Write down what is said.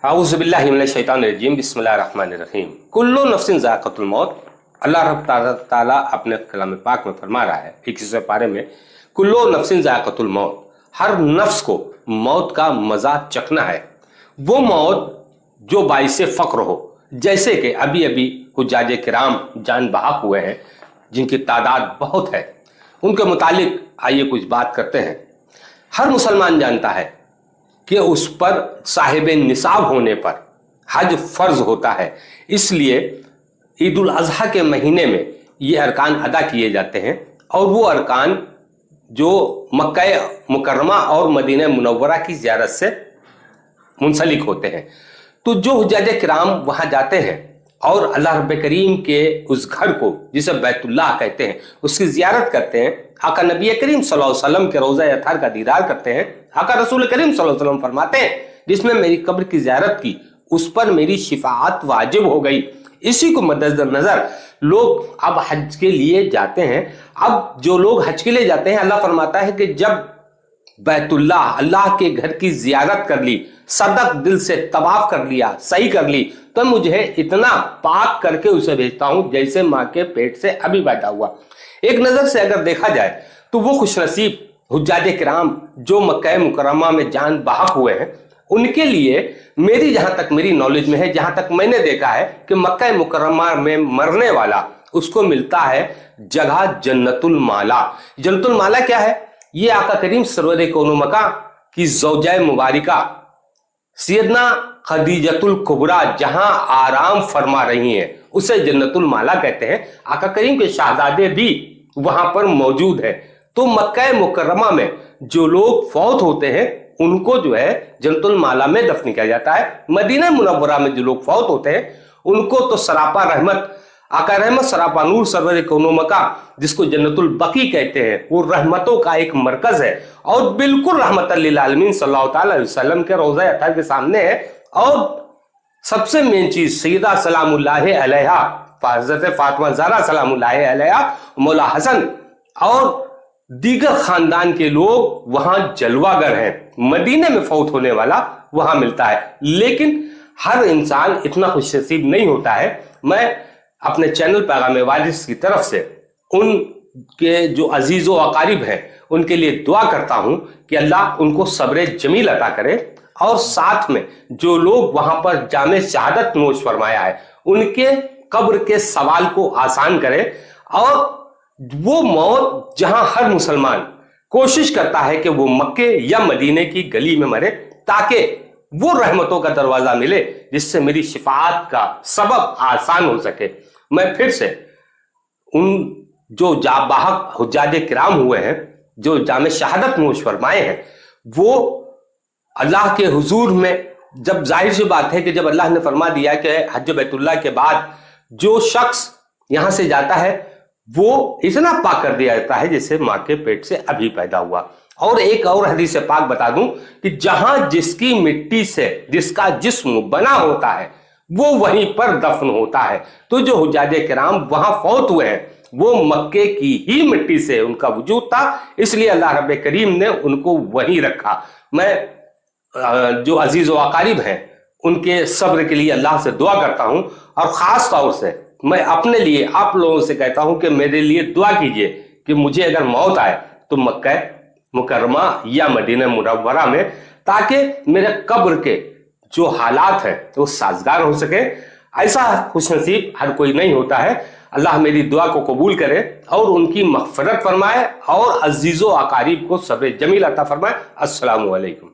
आऊज़ुबिल्लाहि मिनश्शैतानिर्रजीम बिस्मिल्लाहिर्रहमानिर्रहीम। कुल्लु नफ्सिन ज़ाइक़तुल मौत। अल्लाह रब ताला अपने कलाम पाक में फरमा रहा है 21वें पारे में, कुल्लु नफ्सिन ज़ाइक़तुल मौत, हर नफ्स को मौत का मजा चखना है। वो मौत जो बाइसे फ़क्र हो, जैसे कि अभी अभी हुज्जाज किराम जान बहक हुए हैं जिनकी तादाद बहुत है, उनके मुतालिक आइए कुछ बात करते हैं। हर मुसलमान जानता है कि उस पर साहिब निसाब होने पर हज फर्ज होता है, इसलिए ईद उल अज़हा के महीने में ये अरकान अदा किए जाते हैं और वो अरकान जो मक्का मुकर्रमा और मदीना मुनव्वरा की ज़ियारत से मुंसलिक होते हैं। तो जो हुज्जाज किराम वहाँ जाते हैं और अल्लाह रब्बे करीम के उस घर को जिसे बैतुल्लाह कहते हैं उसकी ज़ियारत करते हैं, आका नबी करीम सल्लल्लाहु अलैहि वसल्लम के रोज़ा अतहर का दीदार करते हैं। आका रसूल करीम सल्लल्लाहु अलैहि वसल्लम फरमाते हैं, जिसने मेरी कब्र की ज़ियारत की उस पर मेरी शिफाअत वाजिब हो गई। इसी को मद्देनजर लोग अब हज के लिए जाते हैं। अब जो लोग हज के लिए जाते हैं, अल्लाह फरमाता है कि जब बैतुल्लाह अल्लाह के घर की ज़ियारत कर ली, सदक दिल से तवाफ कर लिया, सही कर ली, तो मुझे इतना पाक करके उसे भेजता हूं जैसे माँ के पेट से अभी पैदा हुआ। एक नजर से अगर देखा जाए तो वो खुशनसीब हुज्जाज किराम जो मक्का मुकर्रमा में जान बहक हुए हैं, उनके लिए मेरी जहां तक मेरी नॉलेज में है, जहां तक मैंने देखा है कि मक्का मुकर्रमा में मरने वाला उसको मिलता है जगह जन्नतुल माला। जन्नतुल माला क्या है? ये आका करीम सरवर कौनो मका की ज़ौजा मुबारिका सैयदना खदीजतुल कुबरा जहां आराम फरमा रही हैं, उसे जन्नतुल माला कहते हैं। आका करीम के शहजादे भी वहां पर मौजूद है। तो मक्का मुकर्रमा में जो लोग फौत होते हैं उनको जो है जन्नतुल माला में दफन किया जाता है। मदीना मुनव्वरा में जो लोग फौत होते हैं उनको तो सरापा रहमत, आका रहमत सरापा नूर सरवर कौनो मका जिसको जन्नतुल बकी कहते हैं, वो रहमतों का एक मरकज है और बिल्कुल रहमतल लिल आलमीन सल्लल्लाहु अलैहि वसल्लम के रोज़ा अतहर के सामने है। और सबसे मेन चीज सैयदा सलामुल्लाहि अलैहा हज़रत फातिमा ज़हरा सलामुल्लाहि अलैहा, मौला हसन और दीगर खानदान के लोग वहां जलवागर हैं। मदीने में फौत होने वाला वहां मिलता है, लेकिन हर इंसान इतना खुशनसीब नहीं होता है। मैं अपने चैनल पैगाम वारिस की तरफ से उनके जो अजीज़ व अकारिब हैं उनके लिए दुआ करता हूं कि अल्लाह उनको सब्र जमील अता करे और साथ में जो लोग वहां पर जामे शहादत नोश फरमाया है उनके कब्र के सवाल को आसान करे और वो मौत जहां हर मुसलमान कोशिश करता है कि वो मक्के या मदीने की गली में मरे ताकि वो रहमतों का दरवाजा मिले जिससे मेरी शिफाअत का सबब आसान हो सके। मैं फिर से उन जो जाबाहक हुज्जाज किराम हुए हैं, जो जामे शहादत नोश फरमाए हैं, वो अल्लाह के हुजूर में, जब जाहिर सी बात है कि जब अल्लाह ने फरमा दिया कि हज बैतुल्लाह के बाद जो शख्स यहां से जाता है वो इतना पाक कर दिया जाता है जैसे माँ के पेट से अभी पैदा हुआ। और एक और हदीस पाक बता दूं कि जहां जिसकी मिट्टी से जिसका जिस्म बना होता है वो वहीं पर दफन होता है। तो जो हुज्जाज किराम वहां फौत हुए हैं वो मक्के की ही मिट्टी से उनका वजूद था, इसलिए अल्लाह रब्बे करीम ने उनको वहीं रखा। मैं जो अजीज व अकारिब हैं उनके सब्र के लिए अल्लाह से दुआ करता हूं और खास तौर से मैं अपने लिए आप लोगों से कहता हूं कि मेरे लिए दुआ कीजिए कि मुझे अगर मौत आए तो मक्का मुकर्रमा या मदीना मुनव्वरा में, ताकि मेरे कब्र के जो हालात हैं वो साजगार हो सके। ऐसा खुशनसीब हर कोई नहीं होता है। अल्लाह मेरी दुआ को कबूल करे और उनकी मग़फ़िरत फरमाए और अजीज़ो अकारीब को सब्र जमील अता फरमाए। अस्सलामु अलैकुम।